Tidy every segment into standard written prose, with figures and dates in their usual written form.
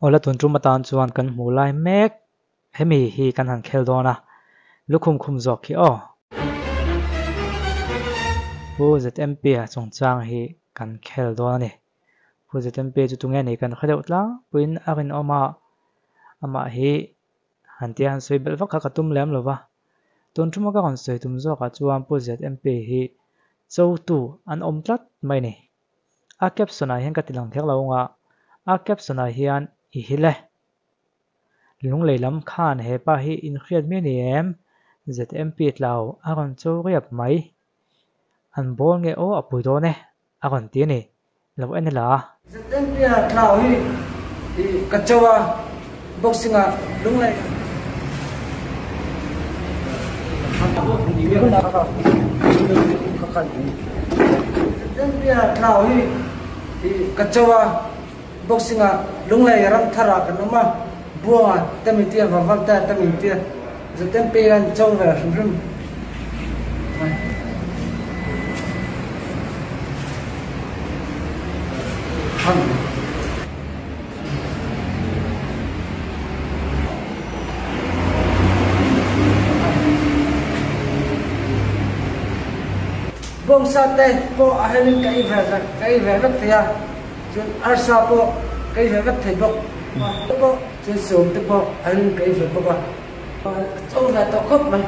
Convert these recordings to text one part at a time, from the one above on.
Ola tuntrum matan chuan kan hmu lai mek hemi hi kan han khel dawna lukhum khum zawk hi pu ZMP a chungchang hi kan khel dawna ni pu ZMP chu tunge nei kan khadeu tlang puin arin oma ama hi hantia han soi bel vaka katum lem lova tuntrum ka kon soi tum zawk a chuan pu ZMP hi chau tu an om tlat mai ni a capsona hian ka tilang thek lo nga a capsona hian i hi le lung leilam khan he pa hi in khiat mi ni em ZMP tlau a kon chau riap mai an bol nge o apui do ne a kon ti ni lo en la ZMP tlau hi ka chawa boxinga lung lai ZMP tlau hi ka chawa boxinga lung lai ram thara kan ma buanga tamitia vavalta tamitia ZMP an chau ve rum bông sa tê po ahelin kai ve vet thia chun arsa po kai ve vet thei bok po chun som te po ahelin kai ve po ba chau ve to khop mai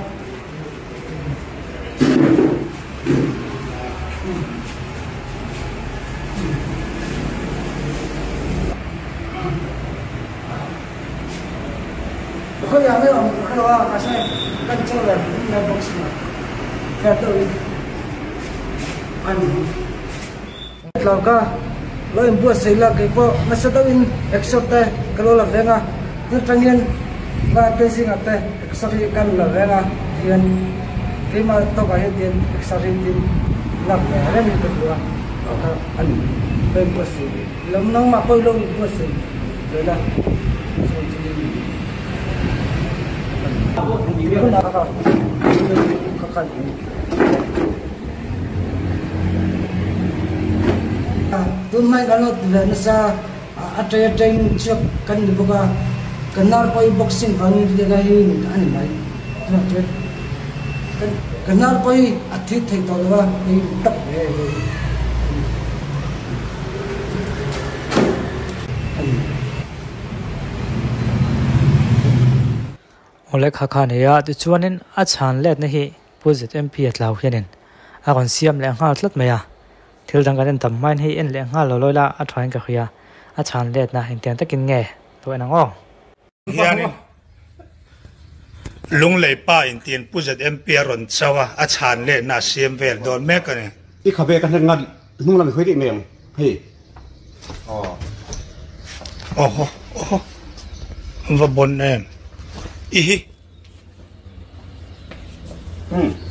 khơi à mấy ông khơi à mà sao cần cho là là bốc xì mà cả tôi anh làm cả lo em buat xây là cái bộ mà sao in exote cái lo là về nga tôi trang nhiên và tôi xin ngặt đây exote kan là về nga tiền cái mà tôi có hết tiền exote tiền làm về đấy mình được rồi anh tôi buat xây lắm nông mà tôi lo buat xây rồi là tôi may cái nó về nó sa atrai trước cần được cái cần nào coi boxing vào như thế này anh này cần nào coi athit thầy tao đó cái tập về ole kha kha ne ya ti chuanin a chan let na hi pu ZMP atlau hianin a kon siam le ngal tlat mai a thil dang kan tam main hi en le ngal lo loila a thain ka khia a chan let na hin tian takin nge to enang o hianin lung lei pa in tiền pu ZMP ron chawa a chan le na siam vel don mek ani i khabe kan ngal nung lam khoi ri mem he va bon em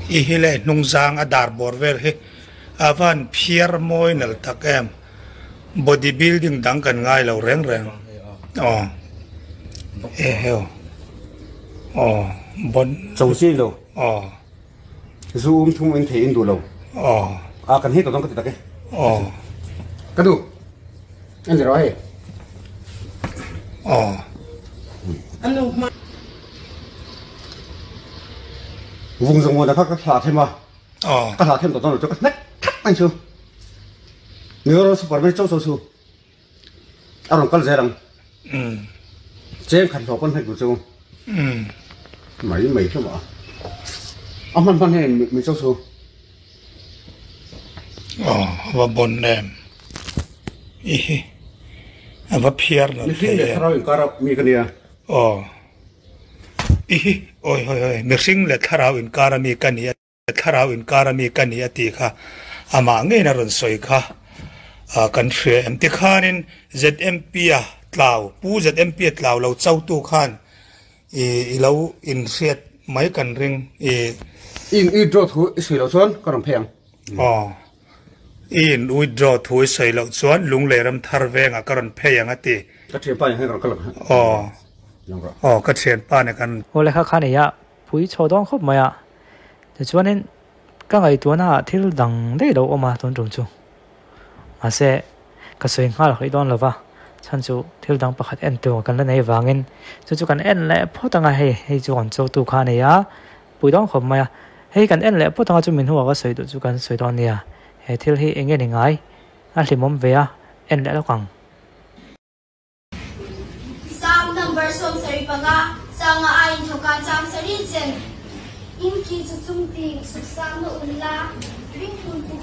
ihi le nung zang adar bor vel he avan phier moi nal tak em bodybuilding dang kan ngai lo reng heo bon chau si lo zoom thung in the in du lo a kan he to dong ka ta ke ka du anh rồi anh đâu mà vùng rừng ngoài là các thả thêm mà các thả thêm tổ tông cho các nách thắt anh chưa nếu nó super với châu sâu à rồi con dễ đằng chế khẩn thọ con hay của châu mấy cái mà ông phân hay mình châu sâu và bon em và phier nó thế thao những cái mi cái này oi mixing le tharau in karami kania tharau in karami kania ti kha ama nge na ron soi kha kan thre em ti khanin ZMP a tlau pu ZMP tlau lo chau tu khan i lo in riat mai kan ring in draw thu sui lo chuan ka ram pheng in withdraw thu soi lo chuan lung le ram thar venga karon pheyang ati ka thre pa hai ka kalak ka thian pa ne kan ole kha kha ne ya pui chodong khop maya ti chuanin ka ngai tu na thil dang dei lo oma ton tum chu ase ka soi ngal hoi don lova chan chu thil dang pakhat en tu kan la nei wangin chu kan en le photanga hei chu an chu tu kha nei a puidong khom maya hei kan en le photanga chu min huwa ka soi chu kan soi don nia he thil hi enge ni ngai a hlimom ve a en le lokang sam number som sari panga sanga ain thokan cham sari chen in ki chu chung ti su sam no unla ring kun tu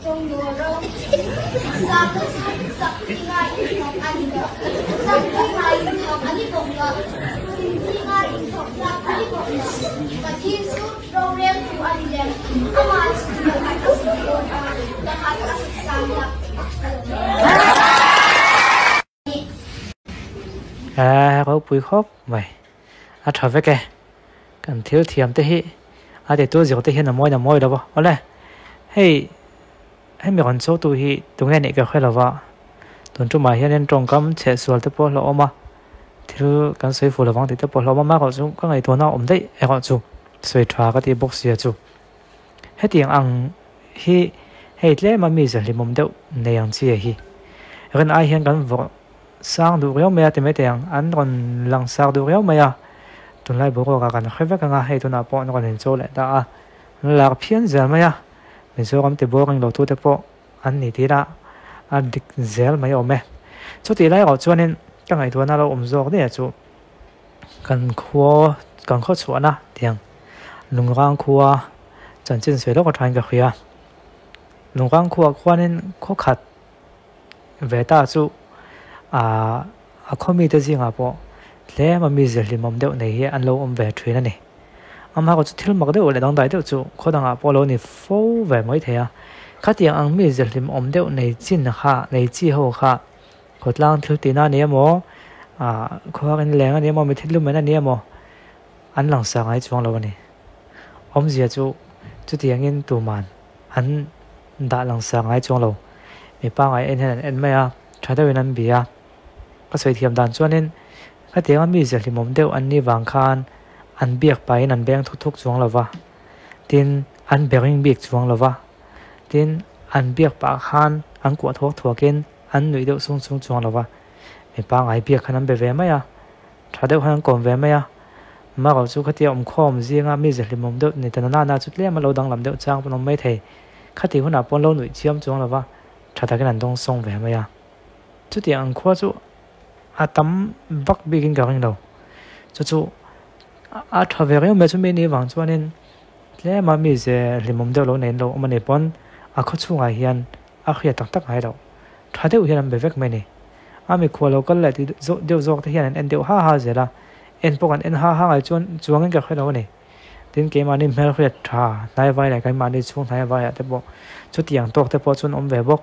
tong do ro sam no sak ti ngai thong ani ga sak ti ngai thong ani bong ga sin ti ngai thong la ani bong ga ka thi su ro rem tu ani le ama chu la ka su ko la ka ka su sam la có bụi khóc mày thở với cái cần thiếu thiểm tới hi để tôi diệt tới hi là môi đâu vậy ole hey mình còn số tôi hi tôi nghe này cái khai là vậy tuần trước mà hiện nên trồng cam chạy xuôi tới bao lâu mà thiếu cái suy phụ là vắng thì tới bao lâu mà họ chúng các ngày tuần nào ổn đấy họ chúng suy thoa cái tiền box gì chúng hết tiền ăn hi hết lẽ mà mình giờ thì mồm đâu này ăn chi hi cái ai hiện cái vợ sang du réo mẹ thì mấy tiếng anh còn lăng sang du réo mẹ tuần lại bố có cả khép vết cái hay tuần nào bỏ nó còn hình số lại ta là phiền giờ mẹ mình số còn thì bố còn đầu tư thì bỏ anh nhỉ thì đã anh địch giờ mẹ ôm mẹ số thì lại ở chỗ nên cái ngày tuần nào ôm gió đấy chú cần khó chua na tiếng lùng răng khua chân chân sợi đó có thành cái khía lùng răng khua nên khó khát về ta chú khôngมีตัวจริงอ่ะพอแล้วมันมีเรื่องมันเดี๋ยวนี้อันเราอมแบบช่วยนั่นนี่อันมาก็จะทิ้งมาก็เดี๋ยวเลยต้องได้เดี๋ยวจู่คนต่างอ่ะพอเราเนี่ยฟูแบบไม่เท่าข้าที่อันมีเรื่องอมเดี๋ยวในจีนค่ะในจีนค่ะคนล่างทิ้งตีน่าเนี่ยมั้งคนกันแรงอันนี้มั้งไม่ทิ้งลุ่มนั่นเนี่ยมั้งอันหลังสางไอ้ช่วงเราเนี่ยอมเสียจู่ที่ยังเงินตัวมันอันด่าหลังสางไอ้ช่วงเราไม่ป้าไอ้เอ็นไม่อ่ะใช้ได้เวลาเบียก็สวยเทียมดันส่วนนี้ก็เดี๋ยวมีเสียงมุมเดียวอันนี้วางคานอันเบียกไปนั่นแบงทุกๆช่วงละวะดินอันเบียกยิ่งเบียกช่วงละวะดินอันเบียกปากคานอันกวาดทั่วกินอันหนุ่ยเดียวสูงช่วงละวะไม่ปางไอเบียกขนาดไปเวไหมอ่ะถ้าเดียวขนาดก่อนเวไหมอ่ะมาเอาสู้ก็เดี๋ยวคอมเสียงมีเสียงมุมเดียวในแต่หน้าจุดเลี้ยมาเราดังลำเดียวจ้างปนไม่เทข้าที่หัวหน้าปนเราหนุ่ยเชื่อมช่วงละวะถ้าได้กันต้องส่งเวไหมอ่ะจุดที่อันขั้วจุตั้มบักบิกินกับเราจู่ถ้าเวลาไม่ช่วยไม่นี่หวังส่วนนี้แล้วมันมีเสียหรือมุมเดียวเราเนี่ยเรามันเนี่ยปนเขาช่วยเฮียนเขาอยากตักให้เราถ้าเดี๋ยวเฮียนแบบเวกไม่เนี่ยมีขั้วเราก็เลยที่เดี๋ยวจอกที่เฮียนเดี๋ยวฮ่าเสียละพวกกันฮ่าไอ้จวนกันกับเราเนี่ยถึงเกมอันนี้ไม่ค่อยท่านายไว้อะไรกันมาในช่วงนายไว้แต่บอกจุดที่อย่างตกแต่พอจนเวบอก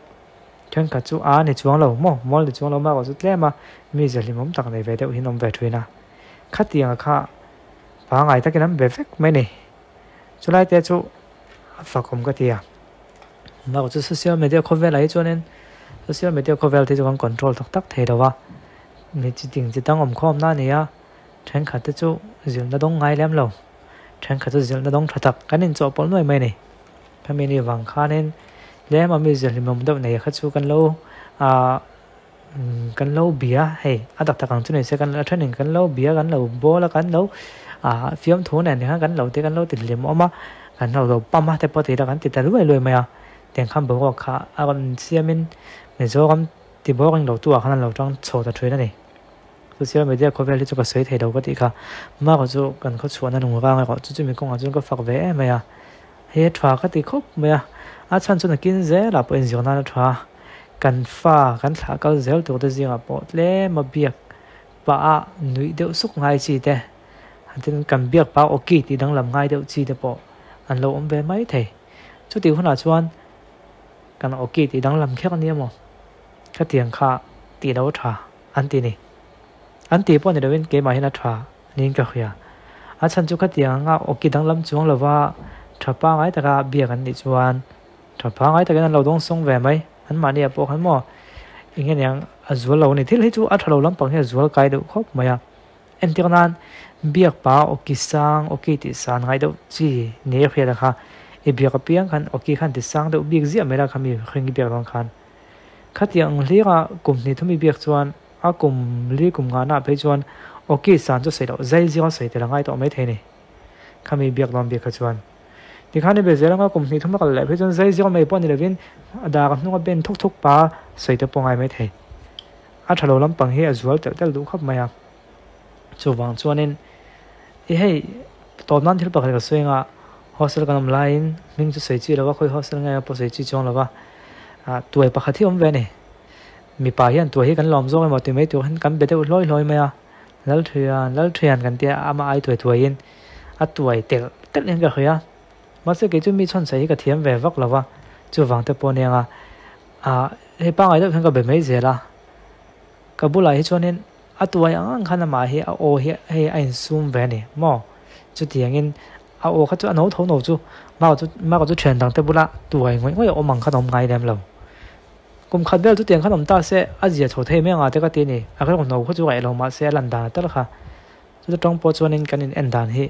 ฉันก็จู่ในช่วงเรามอในช่วงเรามากกว่าจุดแรกมามีเรื่องมุมต่างในเวเดียวหินอมเวทวีนะขัดที่อย่างข้าบางไงถ้าแกนั้นเวฟไม่เนี่ยจุดไรแต่จู่ฝากผมก็ที่อ่ะมากกว่าจุดโซเชียลมีเดียคอเวลอะไรจวนนั้นโซเชียลมีเดียคอเวลที่จะการควบคุมตักเทเดว่ามีจิตจริงจิตตั้งอมข้อมหน้าเนี่ยฉันขัดแต่จู่สิ่งนั้นต้องไงแล้วเราฉันขัดจู่สิ่งนั้นต้องทักกันนี่จบปนไม่เนี่ยถ้ามีในวังข้าเนี่ยแล้วมันมีเรื่องมุมเดียวเนี่ยขัดจู่กันเราเบียให้ตักกันจุดนี้เสกันแล้วท่านหนึ่งกันเราเบียกันเราโบแล้วกันเราฟิล์มทุ่นเนี่ยกันเราที่กันเราติดเหลี่ยมออกมากันเราปั๊มมาแต่พอติดกันติดแต่รวยไหมแต่คำบอกว่าข้ากันเสียมินในโซ่กันติดบอกกันเราตัวขนาดเราต้องโชว์แต่ช่วยนั่นเองโซเชียลมีเดียเขาเป็นที่จะก็สวยเท่าก็ติดค่ะมากกว่าจู่กันเขาชวนนั่นหัวกลางเลยก็จู่มีกงจู่ก็ฝากไว้ไหมเฮ็ดฟ้าก็ติดครบไหมฉันจนกินเสร็จแล้วเป็นสิ่งนั้นฟ้ากันฟ้ากันหลักก็เซลตัวเดียวพอเล่มาเบียกป้าหนุ่ยเดียวสุกง่ายจีเด้อันที่กันเบียกป้าโอเคที่ดังลำง่ายเดียวจีเด้พออันเราอมเบไม่เท่จุดที่ขนาดชวนกันโอเคที่ดังลำแค่กันนี้มั้งแค่เตียงข้าตีดาวถ่าอันที่นี่อันที่พอในเดือนเกมาเห็นถ่านี่ก็คือฉันจุดแค่เตียงโอเคดังลำจวงเลยว่าถ้าป้าไงแต่ก็เบียกันนี่ชวนถ้าป้าไงแต่ก็เราต้องส่งแหวนไหมอันมาเนี่ยพวกเขาหมออย่างเงี้ยส่วนเราเนี่ยที่เราจู่อัฐเราลำปังเนี่ยส่วนไกลดูครบไหมอันที่นั้นเบียกป้าโอเคสังโอเคที่สังไงดูจีเนี่ยเพียงนะคะเบียกเพียงคันโอเคคันที่สังดูเบียกเสียไม่ได้คำมีเรื่องเบียกบางคันขัดอย่างเรียกกลุ่มนี้ถ้ามีเบียกส่วน kum li kum nga na pe chuan oki san chu sei do zai zio sei te langai to mai the ni khami biak lam bi kha chuan ti khani be zela nga kum ni thuma kal le pe chuan zai zio mai pon ni levin ada ka hnunga ben thuk thuk pa sei te pongai mai the a thalo lam pang hi azual tel tel du khap maya chu wang chuanin e hei to nan thil pakha ka soinga hostel kanam line ming chu sei chi lawa khoi hostel nga po sei chi chong lawa tuai pakha thi om ve ne mi pa hian tuai hi kan lom zo ma ti mai tu han kan bete loi loi maya lal thian kan tia ama ai tuai in a tuai tel tel en ga khoya ma se ke chu mi chon sei ka thiam ve vak lawa chu wang te po ne nga he pa ngai da kan ka be mai zela ka bulai hi chonin a tuai ang khana ma hi a o hi he ain sum ve ne mo chu tiangin a o kha chu anau tho no chu ma ko chu thian dang te bula tuai ngoi o mang khanom ngai dem lo kum khat bel chu tiang khanom ta se a zia tho the me nga te ka ti ni a ka no kho chu ai lo ma se lan da ta kha chu tong po chonin kanin en dan hi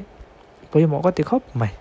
poi mo ka ti khop mai